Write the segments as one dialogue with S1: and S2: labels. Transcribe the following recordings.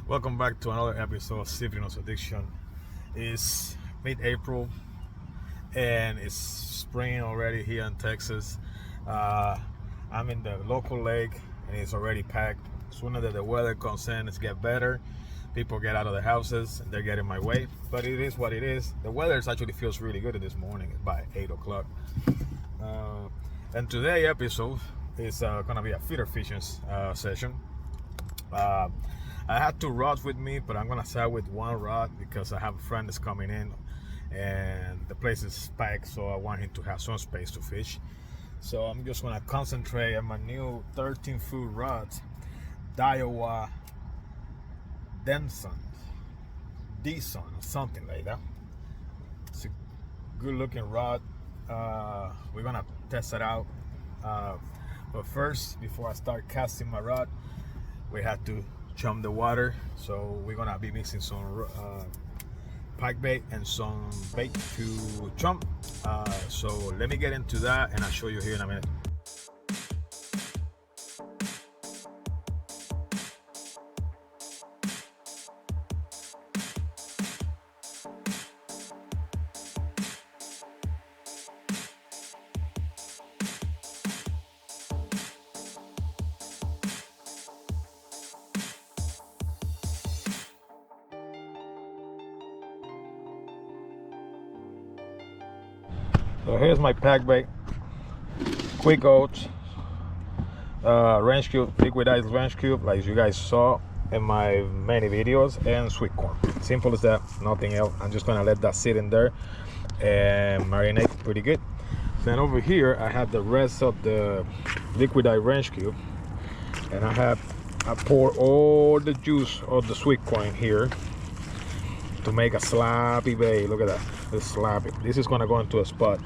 S1: Welcome back to another episode of Civinos Addiction. It's mid-April and it's spring already here in Texas. I'm in the local lake and it's already packed. Sooner that the weather comes in, it's get better. People get out of the houses and they're getting my way. But it is what it is. The weather actually feels really good this morning. It's by 8 o'clock. And today's episode is gonna be a feeder fishing session. I had two rods with me, but I'm gonna start with one rod because I have a friend that's coming in and the place is packed, so I want him to have some space to fish. So I'm just gonna concentrate on my new 13-foot rod, Daiwa Denson, or something like that. It's a good looking rod. We're gonna test it out. But first, before I start casting my rod, we have to chum the water, so we're gonna be mixing some pike bait and some bait to chum. So let me get into that and I'll show you here in a minute. So here's my pack bait, quick oats, range cube, liquidized range cube, like you guys saw in my many videos, and sweet corn. Simple as that, nothing else. I'm just gonna let that sit in there and marinate pretty good. Then over here I have the rest of the liquidized range cube, and I pour all the juice of the sweet corn here to make a sloppy bait. Look at that, it's sloppy. This is gonna go into a spot,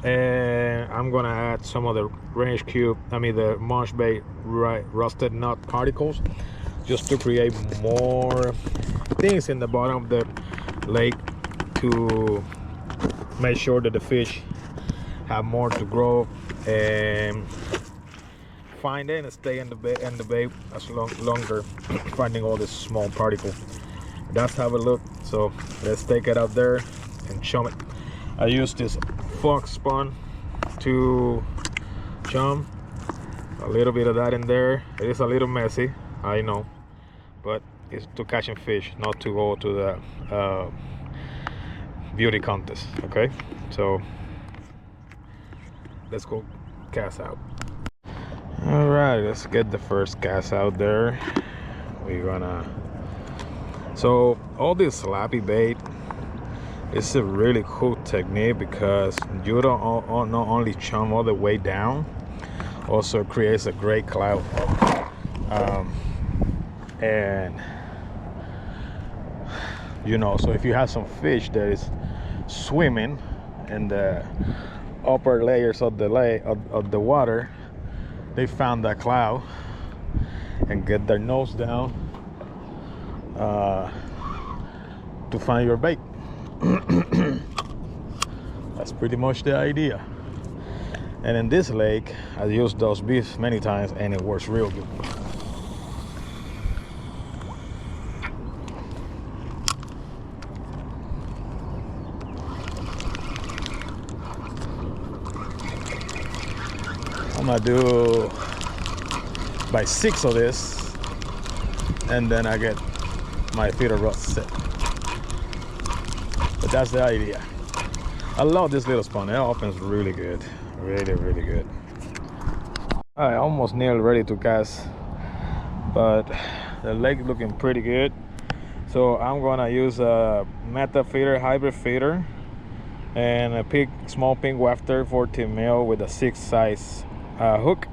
S1: and I'm gonna add some of the the marsh bait rusted nut particles, just to create more things in the bottom of the lake to make sure that the fish have more to grow and find it and stay in the bait as longer, finding all these small particles. That's how it looks. So let's take it out there and chum it. I use this fox spawn to chum. A little bit of that in there. It is a little messy, I know, but it's to catching fish, not to go to the beauty contest. Okay, so let's go cast out. All right, let's get the first cast out there. We're gonna, so all this sloppy bait, it's a really cool technique because you don't not only chum all the way down, also creates a great cloud. And you know, so if you have some fish that is swimming in the upper layers of the water, they found that cloud and get their nose down to find your bait. That's pretty much the idea. And in this lake, I used those beefs many times and it works real good. I'm gonna do by 6 of this, and then I get my feeder rod set. But that's the idea. I love this little spawn. It opens really good, really good. All right, almost nearly ready to cast, but the lake looking pretty good. So I'm gonna use a meta feeder, hybrid feeder, and a small pink wafter 14 mil with a 6 size hook,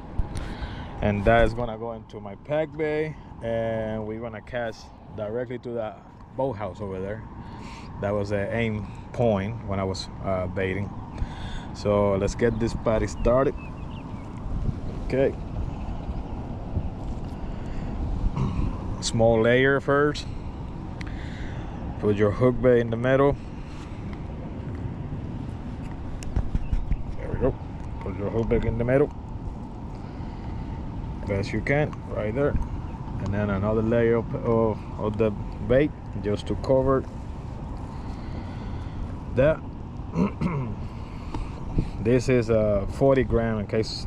S1: and that is gonna go into my pack bay, and we're gonna cast directly to that boathouse over there. That was an aim point when I was baiting. So let's get this party started. Okay, small layer first. Put your hook bait in the middle. There we go. Put your hook back in the middle best you can, right there, and And then another layer of the bait just to cover that. This is a 40 gram in case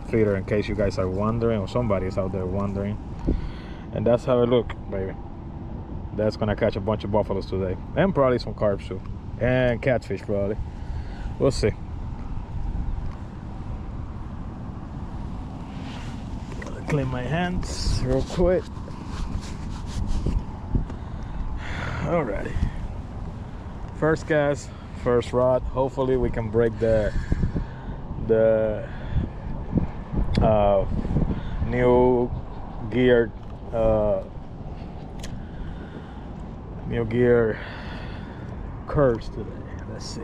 S1: feeder, in case you guys are wondering, or somebody's out there wondering. And that's how it look, baby. That's gonna catch a bunch of buffaloes today, and probably some carp too, and catfish probably. We'll see. Clean my hands real quick. Alrighty. First cast, first rod. Hopefully we can break the new gear curves today. Let's see.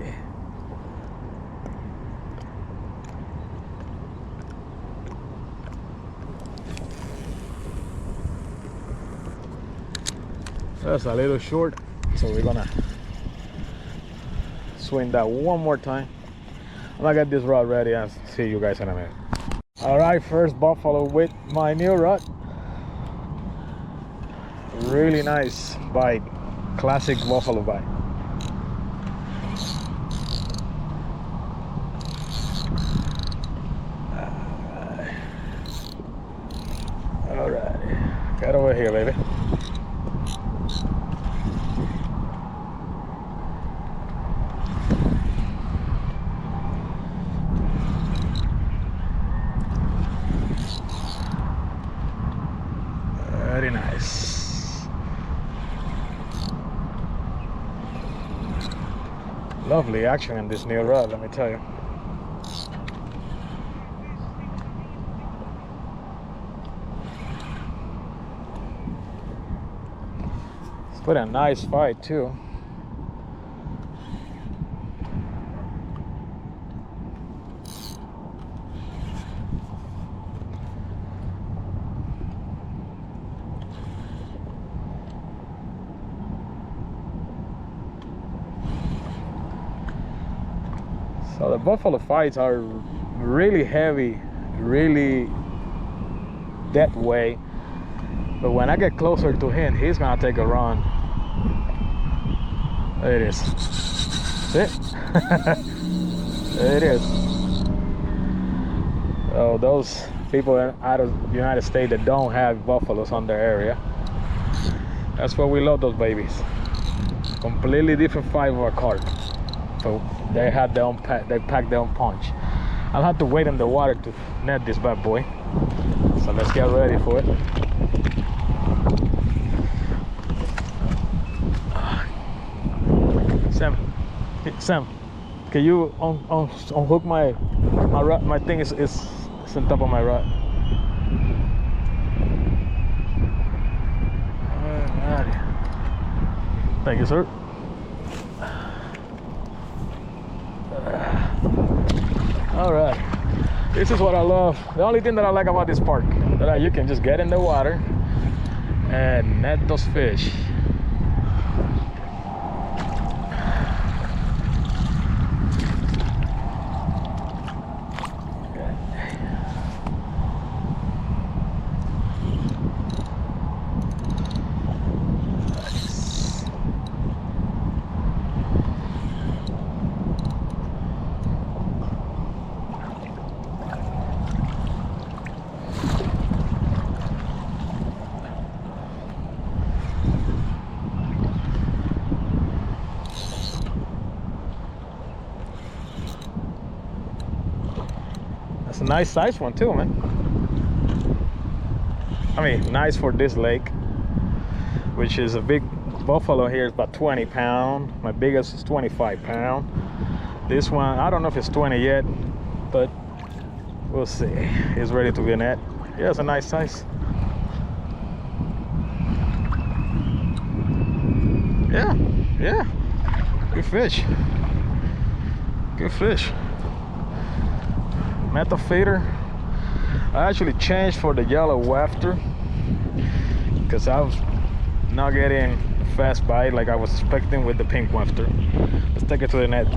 S1: That's a little short, so we're gonna swing that one more time. I'm gonna get this rod ready and see you guys in a minute. All right, first buffalo with my new rod. Really nice bite, classic buffalo bite. All right, get over here, baby. Very nice. Lovely action in this new rod, let me tell you. It's put a nice fight too. So the buffalo fights are really heavy, really that way. But when I get closer to him, he's gonna take a run. There it is. See? There it is. Oh, those people out of the United States that don't have buffaloes on their area, that's why we love those babies. Completely different fight of a carp. So they had their own they packed their own punch. I'll have to wait in the water to net this bad boy. So let's get ready for it. Sam, can you unhook my rod? My thing is on top of my rod. Alrighty. Thank you, sir. All right, this is what I love. The only thing that I like about this park, that you can just get in the water and net those fish. It's a nice size one too, man. I mean, nice for this lake, which is a big buffalo here is about 20 pounds. My biggest is 25 pounds. This one, I don't know if it's 20 yet, but we'll see. It's ready to be net. Yeah, it's a nice size. Yeah, good fish. Good fish. Metal feeder. I actually changed for the yellow wafter because I was not getting fast bite like I was expecting with the pink wafter. Let's take it to the net.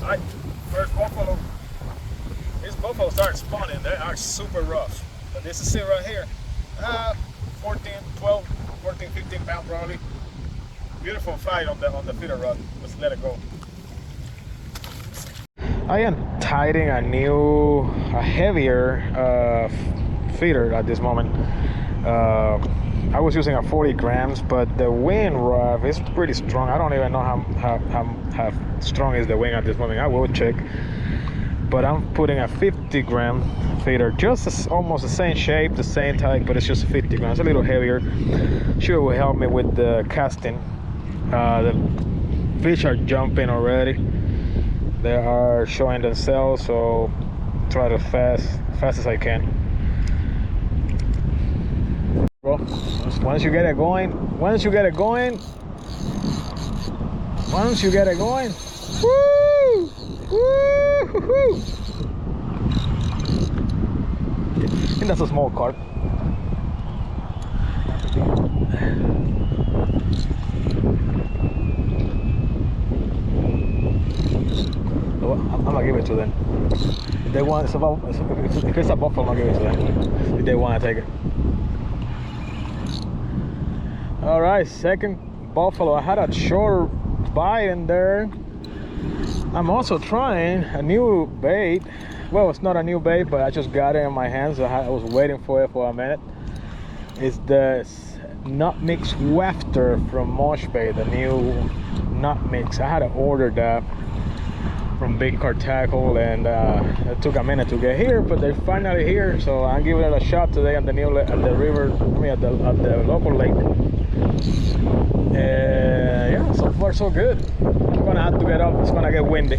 S1: Alright, first buffalo. These buffaloes are spawning. They are super rough. But this is it right here. 14, 12, 14, 15 pound probably. Beautiful fight on the feeder rod. Let's let it go. I am tightening a heavier feeder at this moment. I was using a 40 grams, but the wing rod is pretty strong. I don't even know how strong is the wing at this moment. I will check. But I'm putting a 50 gram feeder, just almost the same shape, the same type, but it's just 50 grams, a little heavier. Sure will help me with the casting. The fish are jumping already. They are showing themselves, so try to fast as I can. Well, once you get it going, woo! Woo! I think that's a small carp. I'm gonna give it to them. If they want, if it's a buffalo, I'll give it to them. If they want to take it. All right, second buffalo. I had a short bite in there. I'm also trying a new bait. Well, it's not a new bait, but I just got it in my hands. So I was waiting for it for a minute. It's the nut mix wafter from Mosh Bait, the new nut mix. I had to order that from Big Car Tackle, and it took a minute to get here, but they're finally here. So I'm giving it a shot today at the river. I mean, at the local lake. Yeah, so far so good. I'm gonna have to get up. It's gonna get windy.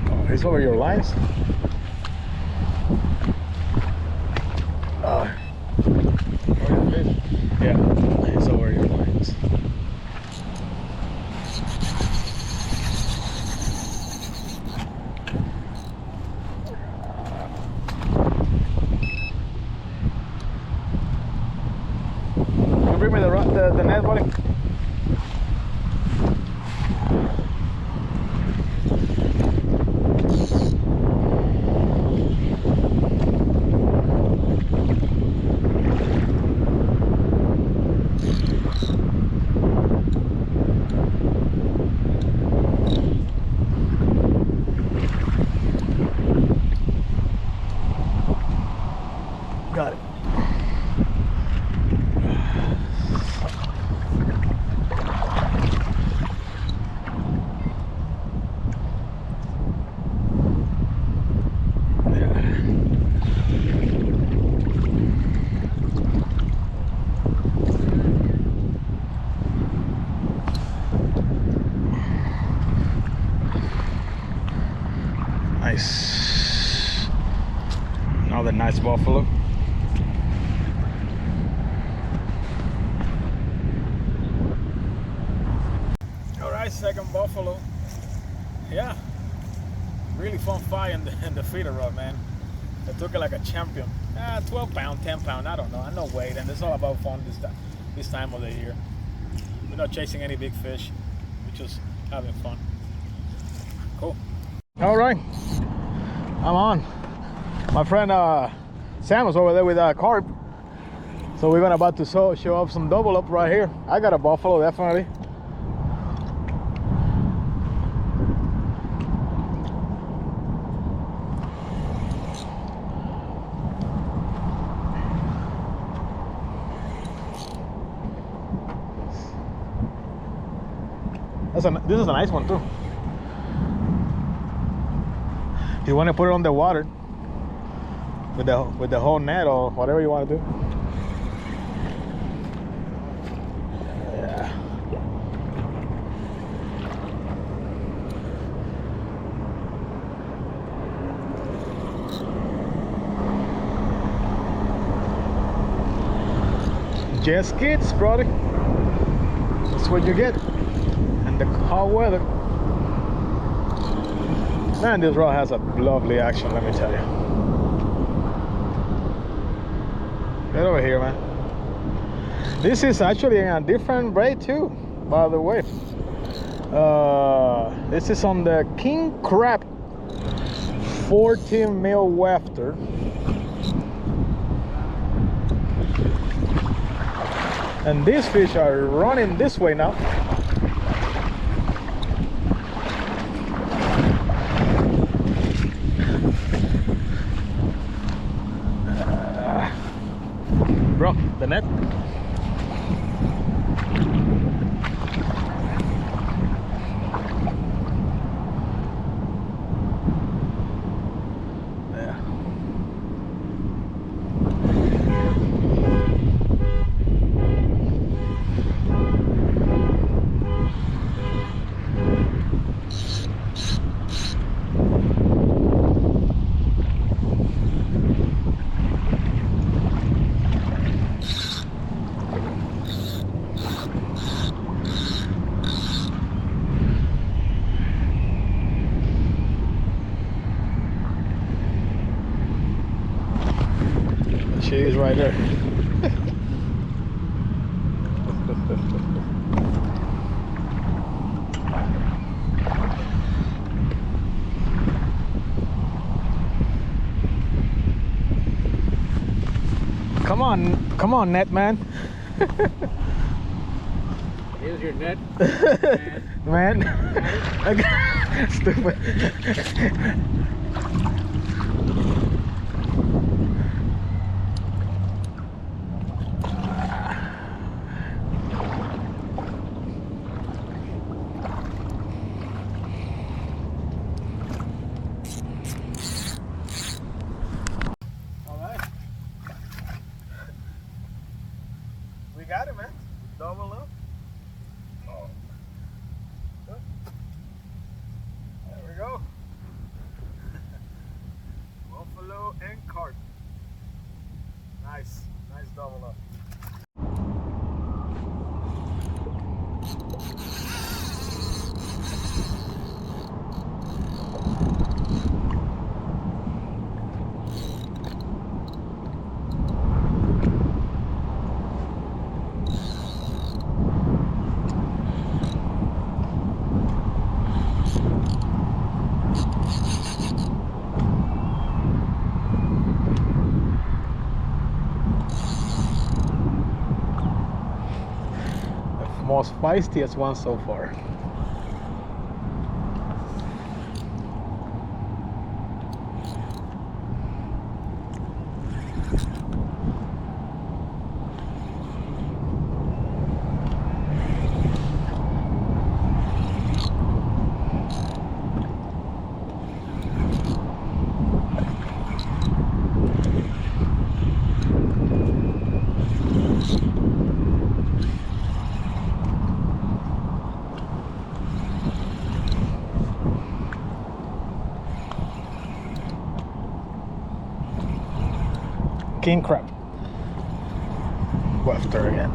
S1: Oh, it's over your lines. Yeah, it's over your lines. Can you bring me the net, buddy? Got it. Nice. Another nice buffalo. Second buffalo. Yeah, really fun fight in the feeder rod, man. I took it like a champion. 12 pound, 10 pound, I don't know. I know weight, and it's all about fun this time of the year. We're not chasing any big fish. We're just having fun. Cool. All right, I'm on. My friend Sam was over there with Carp, so we're about to show up some double up right here. I got a buffalo, definitely. This is a nice one too. You want to put it on the water with the whole net or whatever you want to do. Yeah. Just kids, brother. That's what you get. The hot weather. Man, this rod has a lovely action, let me tell you. Get over here, man. This is actually a different braid too, by the way. This is on the King Carp 14 mil wafter. And these fish are running this way now. Bro, the net. She is right there. Come on, net man.
S2: Here's your net,
S1: man. Stupid. We got it, man. Double up. Oh. Good. There we go. Buffalo and carp. Nice double up. Most feistiest one so far. King Carp. Wafter again.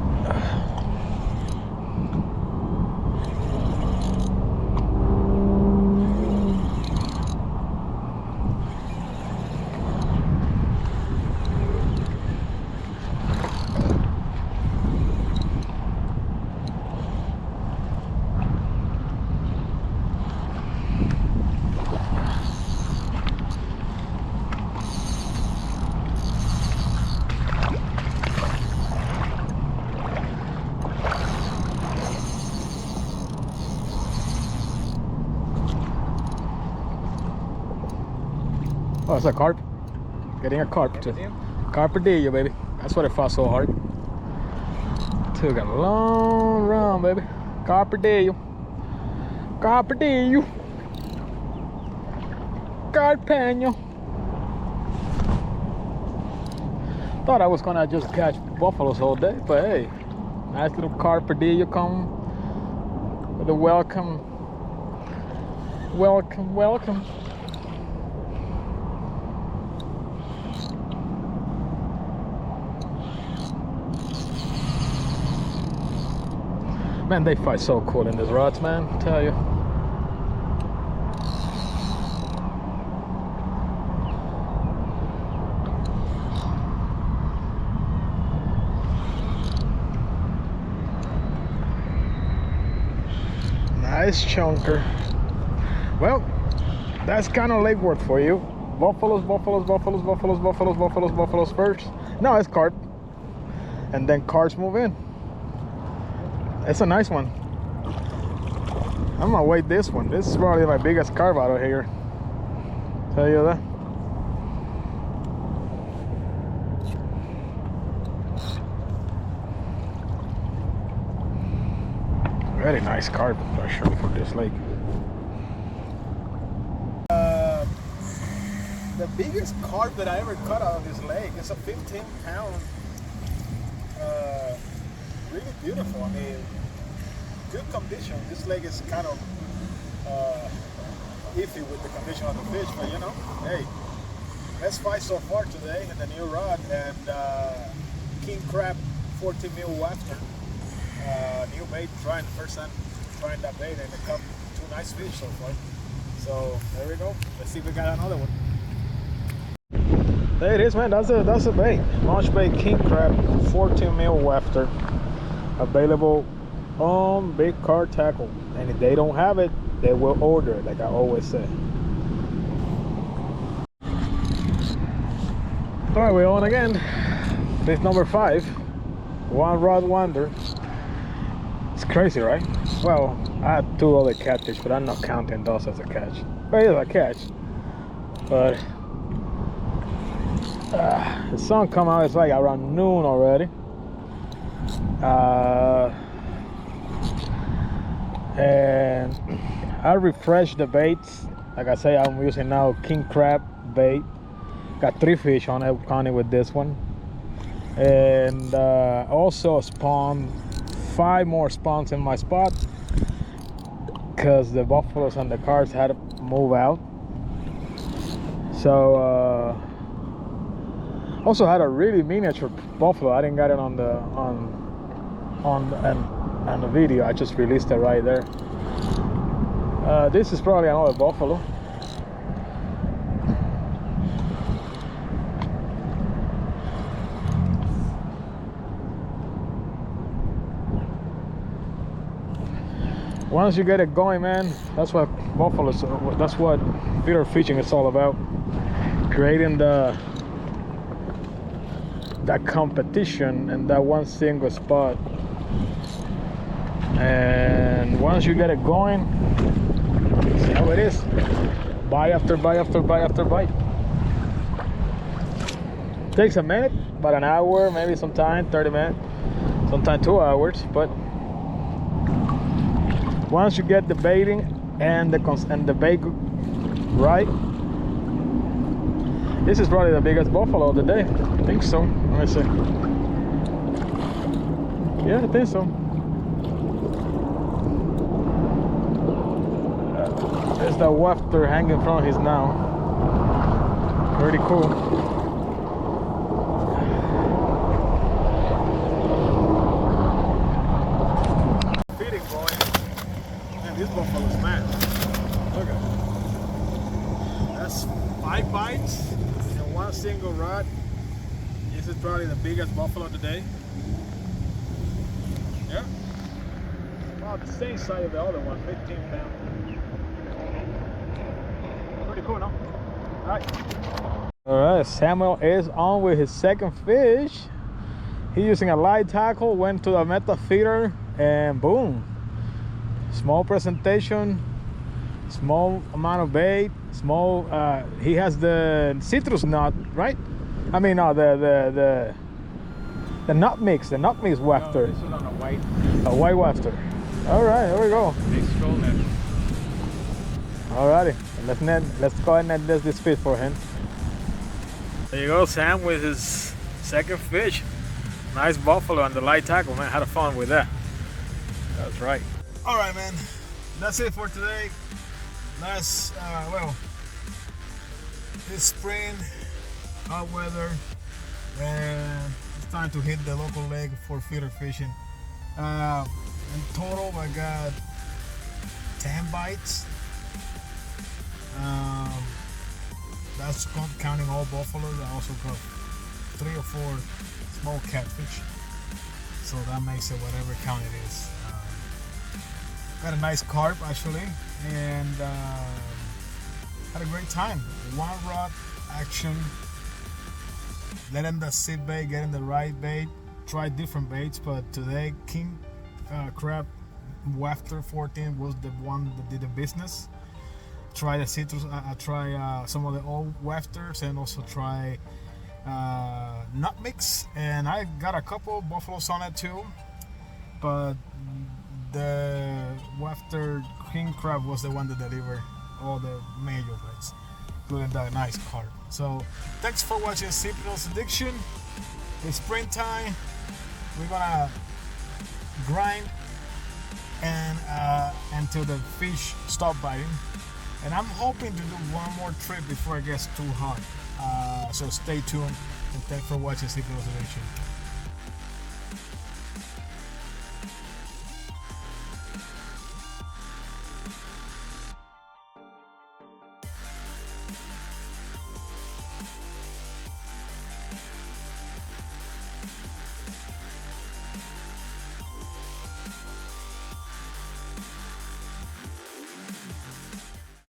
S1: Oh, it's a carp. Getting a carp too. Carpadillo, baby. That's what it fought so hard. Took a long run, baby. Carpadillo. Carpadillo. Carpeño. Thought I was gonna just catch buffaloes all day, but hey, nice little carpadillo come with a welcome. Welcome. Man, they fight so cool in these rods, man, I tell you. Nice chunker. Well, that's kind of lake work for you. Buffaloes first. No, it's carp. And then carps move in. It's a nice one. I'm gonna weight this one. This is probably my biggest carp out of here. Tell you that. Very nice carp, especially for this lake. The biggest carp that I ever caught out of this lake is a 15-pound. Really beautiful. I mean, good condition. This lake is kind of iffy with the condition of the fish, but you know, hey, best fight so far today in the new rod, and king crab 14 mil wafter. New bait, first time trying that bait, and it caught two nice fish so far. So there we go. Let's see if we got another one. There it is, man. That's a bait. Launch bait king crab 14 mil wafter. Available on Big Car Tackle, and if they don't have it, they will order it, like I always say. All right, we're on again. Fish number 5, one rod wonder. It's crazy, right? Well, I had 2 other catfish, but I'm not counting those as a catch. But it's a catch. But the sun come out, it's like around noon already. And I refreshed the baits. Like I say, I'm using now king crab bait. Got 3 fish on it, counting with this one. And also spawned 5 more spawns in my spot, because the buffaloes and the carps had to move out. So also had a really miniature buffalo. I didn't get it on the video. I just released it right there. This is probably another buffalo. Once you get it going, man, that's what buffaloes, that's what feeder fishing is all about. Creating that competition in that one single spot. And once you get it going, see how it is. Bite after bite after bite after bite. Takes a minute, about an hour, maybe sometime 30 minutes, sometimes 2 hours, but once you get the baiting and the bait right, this is probably the biggest buffalo of the day. I think so. Let me see. Yeah, I think so. There's that wafter hanging from his now. Pretty cool. Feeding going. Man, these buffaloes, man. Look at it. That's 5 bites in one single rod. This is probably the biggest buffalo today. Yeah. About the same size of the other one, 15 pounds. Pretty cool, no? Alright, Samuel is on with his second fish. He's using a light tackle, went to the meta feeder, and boom. Small presentation, small amount of bait, small, he has the citrus nut, right? I mean, no, the nut mix wafter.
S2: No, this is on
S1: a white wafter. All right, here we go.
S2: big skull net.
S1: Alrighty, let's go ahead and net this fish for him. There you go, Sam, with his second fish. Nice buffalo on the light tackle, man. Had fun with that. That's right. All right, man. That's it for today. Well, it's spring, hot weather, and it's time to hit the local lake for feeder fishing. In total, I got 10 bites. That's counting all buffaloes. I also got 3 or 4 small catfish. So that makes it whatever count it is.
S3: Had a nice carp actually, and had a great time. One rod action, letting the sit bait, getting the right bait, try different baits, but today king crab wafter 14 was the one that did the business. Try the citrus, I try some of the old wafters, and also try nut mix, and I got a couple buffaloes on it too, but the wafter king crab was the one that delivered all the major bites, including that nice carp. So thanks for watching Cyprian's Addiction. It's springtime. We're gonna grind and until the fish stop biting, and I'm hoping to do one more trip before it gets too hot. So stay tuned, and thanks for watching Cyprian's Addiction.